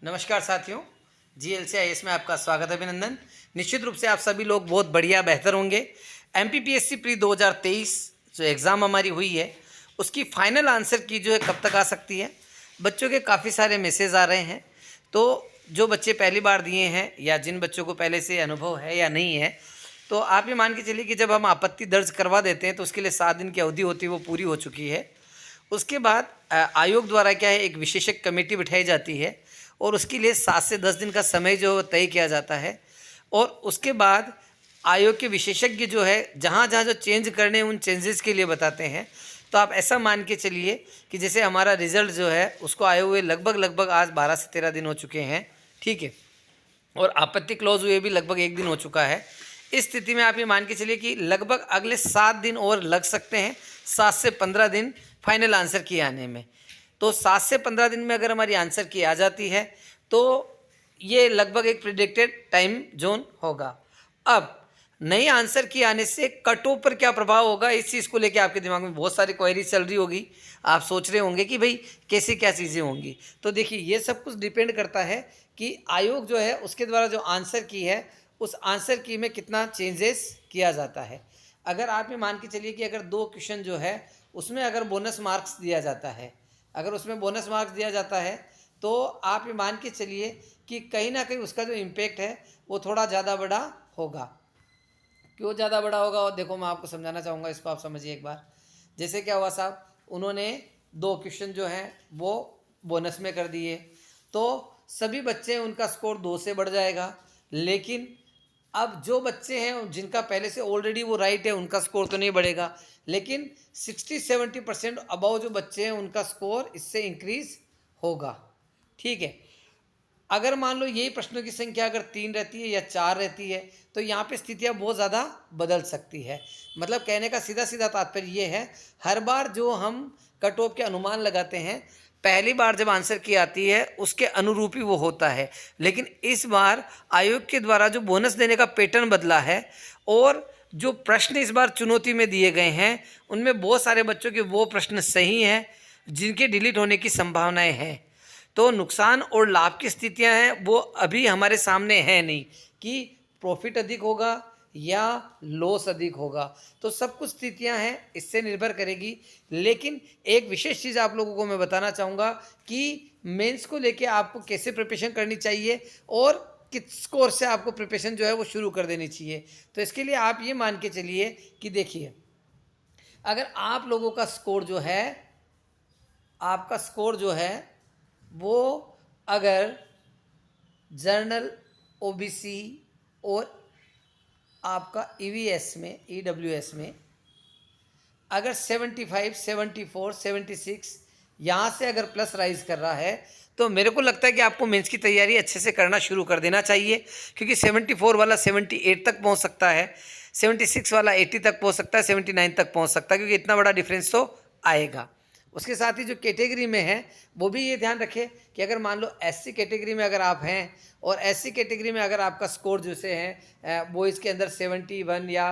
नमस्कार साथियों, GLCIS में आपका स्वागत है। अभिनंदन। निश्चित रूप से आप सभी लोग बहुत बढ़िया बेहतर होंगे। MPPSC प्री 2023 जो एग्ज़ाम हमारी हुई है उसकी फाइनल आंसर की जो है कब तक आ सकती है। बच्चों के काफ़ी सारे मैसेज आ रहे हैं, तो जो बच्चे पहली बार दिए हैं या जिन बच्चों को पहले से अनुभव है या नहीं है, तो आप ये मान के चलिए कि जब हम आपत्ति दर्ज करवा देते हैं तो उसके लिए 7 दिन की अवधि होती है, वो पूरी हो चुकी है। उसके बाद आयोग द्वारा क्या है, एक विशेषज्ञ कमेटी बिठाई जाती है और उसके लिए 7 से 10 दिन का समय जो तय किया जाता है। और उसके बाद आयोग के विशेषज्ञ जो है जहाँ जहाँ जो चेंज करने उन चेंजेस के लिए बताते हैं। तो आप ऐसा मान के चलिए कि जैसे हमारा रिज़ल्ट जो है उसको आए हुए लगभग आज 12 से 13 दिन हो चुके हैं, ठीक है, और आपत्ति क्लोज हुए भी लगभग 1 दिन हो चुका है। इस स्थिति में आप ये मान के चलिए कि लगभग अगले 7 दिन और लग सकते हैं, 7 से 15 दिन फाइनल आंसर की आने में। तो 7 से 15 दिन में अगर हमारी आंसर की आ जाती है तो ये लगभग एक प्रिडिक्टेड टाइम जोन होगा। अब नई आंसर की आने से कट ऑफ पर क्या प्रभाव होगा, इस चीज़ को लेकर आपके दिमाग में बहुत सारी क्वेरी चल रही होगी। आप सोच रहे होंगे कि भाई कैसे क्या चीज़ें होंगी। तो देखिए, ये सब कुछ डिपेंड करता है कि आयोग जो है उसके द्वारा जो आंसर की है उस आंसर की में कितना चेंजेस किया जाता है। अगर आप ये मान के चलिए कि अगर 2 क्वेश्चन जो है उसमें अगर बोनस मार्क्स दिया जाता है, अगर उसमें बोनस मार्क्स दिया जाता है तो आप ये मान के चलिए कि कहीं ना कहीं उसका जो इम्पेक्ट है वो थोड़ा ज़्यादा बड़ा होगा। क्यों ज़्यादा बड़ा होगा, और देखो मैं आपको समझाना चाहूँगा, इसको आप समझिए एक बार। जैसे क्या हुआ साहब, उन्होंने 2 क्वेश्चन जो हैं वो बोनस में कर दिए तो सभी बच्चे उनका स्कोर 2 से बढ़ जाएगा। लेकिन अब जो बच्चे हैं जिनका पहले से ऑलरेडी वो राइट है उनका स्कोर तो नहीं बढ़ेगा, लेकिन 60-70% अबाव जो बच्चे हैं उनका स्कोर इससे इंक्रीज होगा, ठीक है। अगर मान लो यही प्रश्नों की संख्या अगर 3 रहती है या 4 रहती है तो यहाँ पे स्थितियाँ बहुत ज़्यादा बदल सकती है। मतलब कहने का सीधा सीधा तात्पर्य ये है, हर बार जो हम कट ऑफ के अनुमान लगाते हैं पहली बार जब आंसर की आती है उसके अनुरूप ही वो होता है। लेकिन इस बार आयोग के द्वारा जो बोनस देने का पैटर्न बदला है और जो प्रश्न इस बार चुनौती में दिए गए हैं उनमें बहुत सारे बच्चों के वो प्रश्न सही हैं जिनके डिलीट होने की संभावनाएं हैं। तो नुकसान और लाभ की स्थितियां हैं वो अभी हमारे सामने है नहीं कि प्रॉफिट अधिक होगा या लॉस अधिक होगा। तो सब कुछ स्थितियां हैं, इससे निर्भर करेगी। लेकिन एक विशेष चीज़ आप लोगों को मैं बताना चाहूँगा कि मेंस को लेके आपको कैसे प्रिपरेशन करनी चाहिए और किस स्कोर से आपको प्रिपरेशन जो है वो शुरू कर देनी चाहिए। तो इसके लिए आप ये मान के चलिए कि देखिए, अगर आप लोगों का स्कोर जो है, आपका स्कोर जो है वो अगर जर्नल, ओबीसी और आपका ईवीएस में, ईडब्ल्यूएस में अगर 75, 74, 76 यहाँ से अगर प्लस राइज कर रहा है तो मेरे को लगता है कि आपको मेंस की तैयारी अच्छे से करना शुरू कर देना चाहिए। क्योंकि 74 वाला 78 तक पहुँच सकता है, 76 वाला 80 तक पहुँच सकता है, 79 तक पहुँच सकता है, क्योंकि इतना बड़ा डिफरेंस तो आएगा। उसके साथ ही जो कैटेगरी में है वो भी ये ध्यान रखें कि अगर मान लो एससी कैटेगरी में अगर आप हैं और एससी कैटेगरी में अगर आपका स्कोर जैसे है वो इसके अंदर 71 या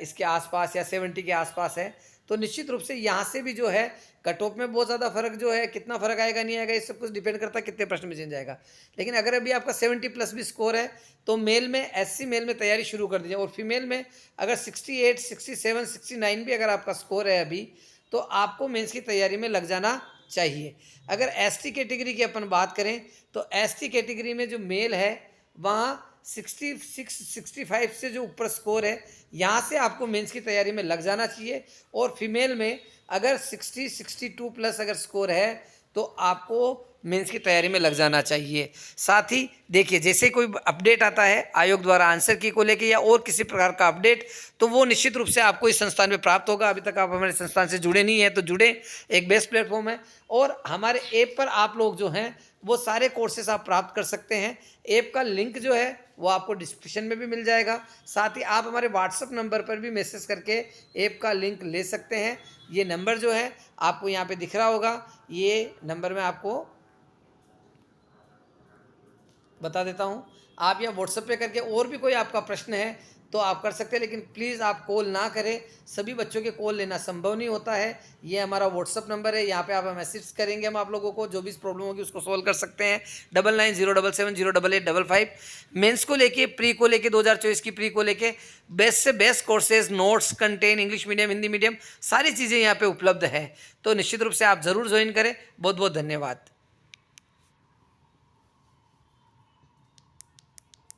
इसके आसपास या 70 के आसपास है, तो निश्चित रूप से यहाँ से भी जो है कट ऑफ में बहुत ज़्यादा फर्क जो है, कितना फर्क आएगा नहीं आएगा इस सब कुछ डिपेंड करता है कितने प्रश्न में चेंज आएगा। लेकिन अगर अभी आपका 70 प्लस भी स्कोर है तो मेल में, एससी मेल में तैयारी शुरू कर दीजिए। और फीमेल में अगर 68, 67, 69 भी अगर आपका स्कोर है अभी, तो आपको मेंस की तैयारी में लग जाना चाहिए। अगर एसटी कैटेगरी की अपन बात करें तो एसटी कैटेगरी में जो मेल है वहाँ 66, 65 से जो ऊपर स्कोर है यहाँ से आपको मेंस की तैयारी में लग जाना चाहिए। और फीमेल में अगर 60, 62 प्लस अगर स्कोर है तो आपको मेंस की तैयारी में लग जाना चाहिए। साथ ही देखिए, जैसे कोई अपडेट आता है आयोग द्वारा आंसर की को लेके या और किसी प्रकार का अपडेट, तो वो निश्चित रूप से आपको इस संस्थान में प्राप्त होगा। अभी तक आप हमारे संस्थान से जुड़े नहीं हैं तो जुड़े, एक बेस्ट प्लेटफॉर्म है। और हमारे ऐप पर आप लोग जो हैं वो सारे कोर्सेज आप प्राप्त कर सकते हैं। ऐप का लिंक जो है वो आपको डिस्क्रिप्शन में भी मिल जाएगा। साथ ही आप हमारे व्हाट्सएप नंबर पर भी मैसेज करके ऐप का लिंक ले सकते हैं। ये नंबर जो है आपको यहाँ पे दिख रहा होगा, ये नंबर मैं आपको बता देता हूँ। आप या व्हाट्सएप पे करके और भी कोई आपका प्रश्न है तो आप कर सकते हैं, लेकिन प्लीज़ आप कॉल ना करें, सभी बच्चों के कॉल लेना संभव नहीं होता है। ये हमारा व्हाट्सअप नंबर है, यहाँ पे आप मैसेज करेंगे, हम आप लोगों को जो भी प्रॉब्लम होगी उसको सॉल्व कर सकते हैं। 9907708855। मेंस को लेके, प्री को लेके, 2024 की प्री को लेके बेस्ट से best courses, notes, content, English medium, Hindi medium, सारी चीज़ें यहाँ पे उपलब्ध है। तो निश्चित रूप से आप ज़रूर ज्वाइन करें। बहुत बहुत धन्यवाद।